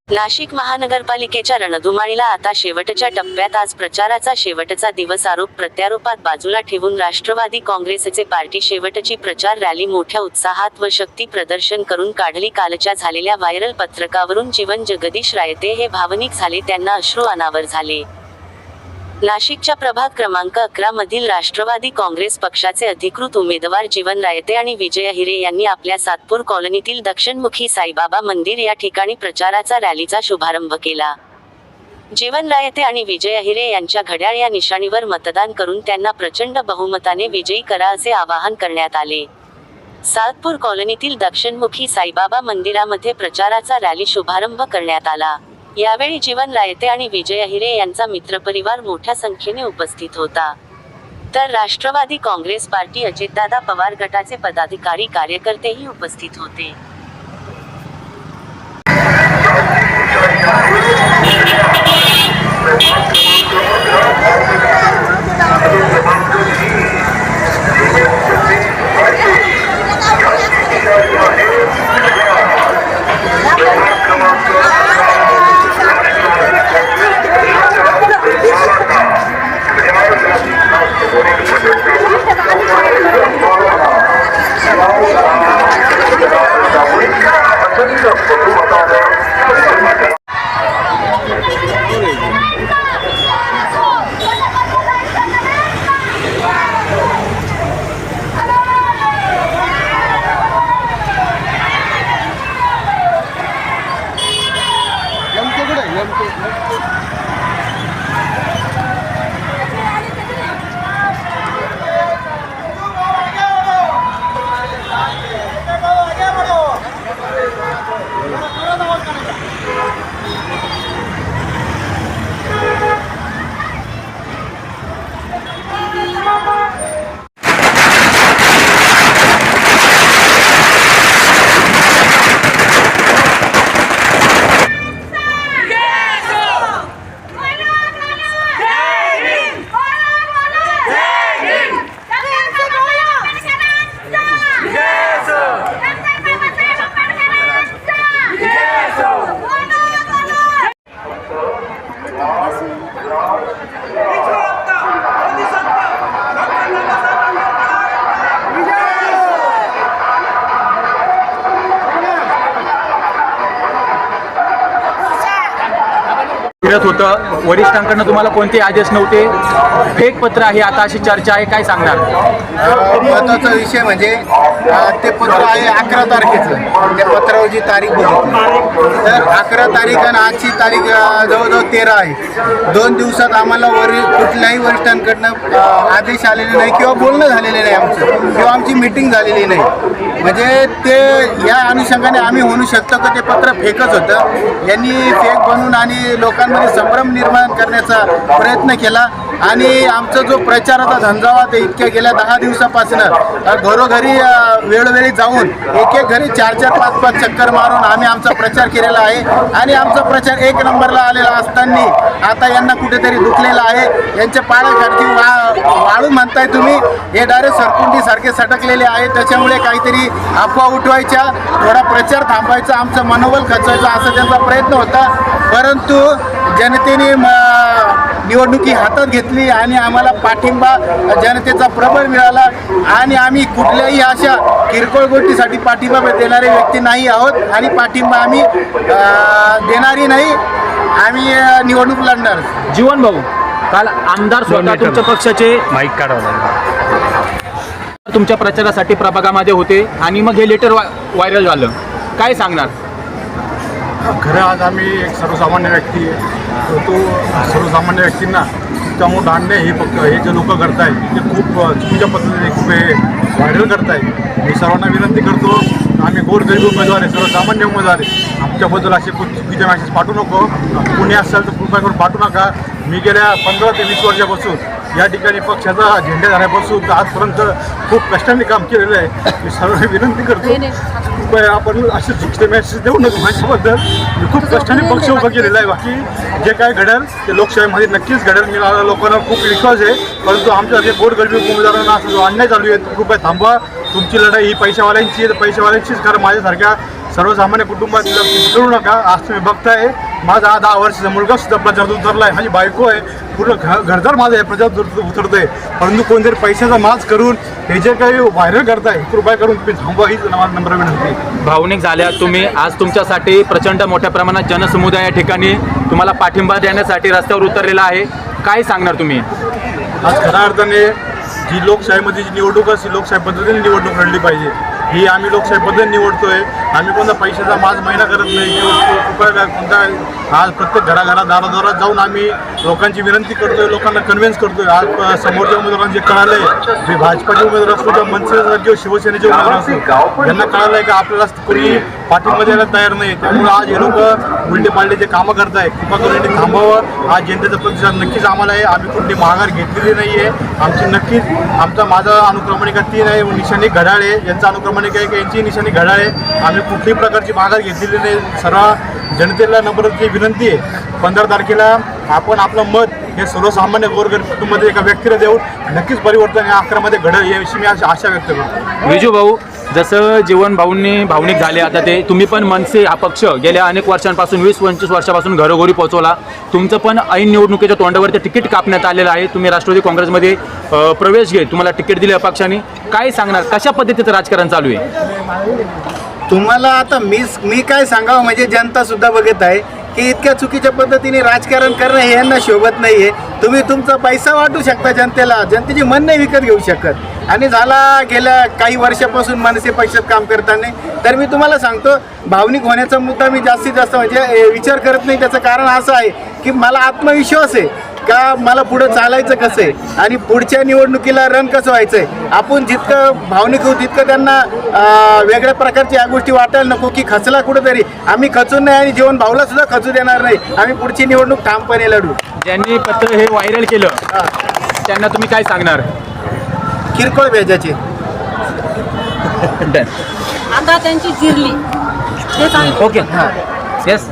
नाशिक महानगरपालिकेच्या रणधुमाळीला आता शेवटच्या टप्प्यात. आज प्रचाराचा शेवटचा दिवस. आरोप प्रत्यारोपात बाजूला ठेवून राष्ट्रवादी काँग्रेसचे पार्टी शेवटची प्रचार रॅली मोठ्या उत्साहात व शक्ती प्रदर्शन करून काढली. कालच्या झालेल्या व्हायरल पत्रकावरून जीवन जगदीश रायते हे भावनिक झाले. त्यांना अश्रू अनावर झाले. नाशिकच्या प्रभाग क्रमांक 11 मधील राष्ट्रवादी काँग्रेस पक्षाचे अधिकृत उमेदवार जीवन रायते आणि विजय हिरे यांनी आपल्या सातपूर कॉलनीतील दक्षिणमुखी साईबाबा मंदिर या ठिकाणी प्रचाराचा रॅलीचा शुभारंभ केला. जीवन रायते आणि विजय हिरे यांच्या घड्याळ या निशाणीवर मतदान करून त्यांना प्रचंड बहुमताने विजयी करा असे आवाहन करण्यात आले. सातपूर कॉलनीतील दक्षिणमुखी साईबाबा मंदिरामध्ये प्रचाराचा रॅली शुभारंभ करण्यात आला. यावेळी जीवन रायते आणि विजय हिरे यांचा मित्रपरिवार मोठ्या संख्येने उपस्थित होता. तर राष्ट्रवादी काँग्रेस पार्टी अजितदादा पवार गटाचे पदाधिकारी कार्यकर्तेही उपस्थित होते. फिरत होतं, वरिष्ठांकडनं तुम्हाला कोणते आदेश नव्हते, फेक पत्र आहे आता अशी चर्चा आहे, काय सांगणार? महत्त्वाचा विषय म्हणजे ते पत्र आहे 11 तारखेचं. त्या पत्रावर जी तारीख बघितली तर 11 तारीख आणि आजची तारीख जवळजवळ 13 आहे. 2 दिवसात आम्हाला कुठल्याही वरिष्ठांकडनं आदेश आलेले नाही किंवा बोलणं झालेलं नाही आमचं, किंवा आमची मीटिंग झालेली नाही. म्हणजे ते या अनुषंगाने आम्ही म्हणू शकतो की ते पत्र फेकच होतं. यांनी फेक बनवून आणि लोकांमध्ये संभ्रम निर्माण करण्याचा प्रयत्न केला. आणि आमचा जो प्रचाराचा झंझावात आहे इतक्या गेल्या 10 दिवसापासून घरोघरी वेळोवेळी जाऊन एक घरी 4-4, 5-5 चक्कर मारून आम्ही आमचा प्रचार केलेला आहे. आणि आमचा प्रचार 1 नंबरला आलेला असताना आता यांना कुठेतरी दुखलेला आहे. यांच्या पायाखालची वाळू म्हणताय तुम्ही, हे डायरेक्ट सरकुंडीसारखे सटकलेले आहे. त्याच्यामुळे काहीतरी अफवा उठवायच्या, थोडा प्रचार थांबवायचा, आमचं मनोबल खचवायचं असा त्यांचा प्रयत्न होता. परंतु जनतेने निवडणुकी हातात घेतली आणि आम्हाला पाठिंबा जनतेचा प्रबळ मिळाला. आणि आम्ही कुठल्याही अशा किरकोळ गोष्टीसाठी पाठिंबा देणारे व्यक्ती नाही आहोत आणि पाठिंबा आम्ही देणारी नाही. आम्ही निवडणूक लढणार. जीवन भाऊ, काल आमदार स्वतः तुमच्या पक्षाचे माईक काढावं तुमच्या प्रचारासाठी प्रभागामध्ये होते आणि मग हे लेटर व्हायरल झालं, काय सांगणार? खरं आज आम्ही एक सर्वसामान्य व्यक्ती तो सर्वसामान्य व्यक्तींना त्यामुळे आणणे हे जे लोक करत आहेत ते खूप चुकीच्या पद्धतीने खूप हे व्हायरल करत आहेत. मी सर्वांना विनंती करतो, आम्ही गोरगरीब उमेदवार आहे, सर्वसामान्य उमेदवार आहे, आमच्याबद्दल असे खूप चुकीचे मॅसेज पाठवू नको. कुणी असाल तर कृपया करून पाठवू नका. मी गेल्या 15 ते 20 वर्षापासून या ठिकाणी पक्षाचा झेंडा झाल्यापासून आजपर्यंत खूप कष्टाने काम केलेलं आहे. मी सर्वांना विनंती करतो, कृपया आपण असे चुकीचे मेसेज देऊ नका. माझ्याबद्दल मी खूप कष्टाने पक्ष उभा केलेला आहे. बाकी जे काय घडेल ते लोकशाहीमध्ये नक्कीच घडेल. मी लोकांना खूप विश्वास आहे. परंतु आमच्या जे गोरगरीब उमेदवारांना असं जो अन्याय चालू आहे कृपया थांबवा. तुमची लढाई ही पैशावाल्यांची आहे, पैशावाल्यांचीच. कारण माझ्यासारख्या सर्वसामान्य कुटुंबात करू नका. आज तुम्ही बघताय माझा 10 वर्षाचा मुलगा सुद्धा प्रचारात उतरला आहे, माझी बायको आहे, पूर्ण घरदार माझं आहे प्रचारात उतरतंय. परंतु कोणतरी पैशाचा माज करून हे जे काही व्हायरल करताय कृपया करून तुम्ही थांबवा, हीच माझा नम्र विनंती. भावनिक झाल्या तुम्ही. आज तुमच्यासाठी प्रचंड मोठ्या प्रमाणात जनसमुदाय या ठिकाणी तुम्हाला पाठिंबा देण्यासाठी रस्त्यावर उतरलेला आहे. काय सांगणार तुम्ही? आज खऱ्या अर्थाने जी लोकशाहीमध्ये जी निवडणूक असते लोकशाही पद्धतीने निवडणूक लढली पाहिजे. ही आम्ही लोकशाही पद्धतीने निवडतोय. आम्ही कोणता पैशाचा माज महिना करत नाही किंवा कोणता आज प्रत्येक घराघरात दारादारात जाऊन आम्ही लोकांची विनंती करतोय, लोकांना कन्व्हिन्स करतोय. आज समोरच्या उमेदवारांना जे कळालंय, जे भाजपाचे उमेदवार असतो किंवा मनसेचे किंवा शिवसेनेचे उमेदवार असतो, यांना कळालंय की आपल्याला कोणी पाठिंबा द्यायला तयार नाही. त्यामुळे आज हे लोक उलटे पालटे जे कामं करताय कृपा करून यांनी थांबावं. आज जनतेचा प्रतिसाद नक्कीच आम्हाला आहे. आम्ही कुठली माघार घेतलेली नाही आहे. आमची नक्कीच माझा अनुक्रमणिका 3 आहे, निशाणी घड्याळ आहे, यांचा अनुक्रमणिका आहे की यांची निशाणी घड्याळ आहे. आम्ही कुठल्याही प्रकारची माघार घेतलेली नाही. सर्व जनतेला नम्रतेची विनंती आहे, 15 तारखेला आपण आपलं मत हे सर्वसामान्य गोरगरीब कुटुंबामध्ये एका व्यक्तीला देऊन नक्कीच परिवर्तन या 11 मध्ये घडेल याविषयी मी आशा व्यक्त करतो. विजू भाऊ, जसं जीवन भाऊंनी भावनिक झाले, आता ते तुम्ही पण मनसे हा पक्ष गेल्या अनेक वर्षांपासून 20-25 वर्षापासून घरोघरी पोहोचवला. तुमचं पण ऐन निवडणुकीच्या तोंडावरती तिकीट कापण्यात आलेलं आहे. तुम्ही राष्ट्रवादी काँग्रेसमध्ये प्रवेश घेत तुम्हाला तिकीट दिले अपक्षाने. काय सांगणार, कशा पद्धतीचं राजकारण चालू आहे? तुम्हाला आता मी काय सांगावं, म्हणजे जनता सुद्धा बघत आहे की इतक्या चुकीच्या पद्धतीने राजकारण करणं हे यांना शोभत नाही आहे. तुम्ही तुमचा पैसा वाटू शकता जनतेला, जनतेची मन नाही विकत घेऊ शकत. आणि झाला गेल्या काही वर्षापासून मनसे पक्षात काम करताना, तर मी तुम्हाला सांगतो भावनिक होण्याचा मुद्दा मी जास्तीत जास्त म्हणजे विचार करत नाही. त्याचं कारण असं आहे की मला आत्मविश्वास आहे का मला पुढं चालायचं कसं आहे आणि पुढच्या निवडणुकीला रन कसं व्हायचं आहे. आपण जितकं भावनिक होऊ तितकं त्यांना वेगळ्या प्रकारच्या या गोष्टी वाटायला नको की खचला कुठंतरी. आम्ही खचून नाही आणि जीवन भाऊला सुद्धा खचू देणार नाही. आम्ही पुढची निवडणूक ठामपणे लढू. ज्यांनी पत्र हे व्हायरल केलं त्यांना तुम्ही काय सांगणार? किरकोळ व्याजाचे आता त्यांची जिरली. ओके, हां, येस.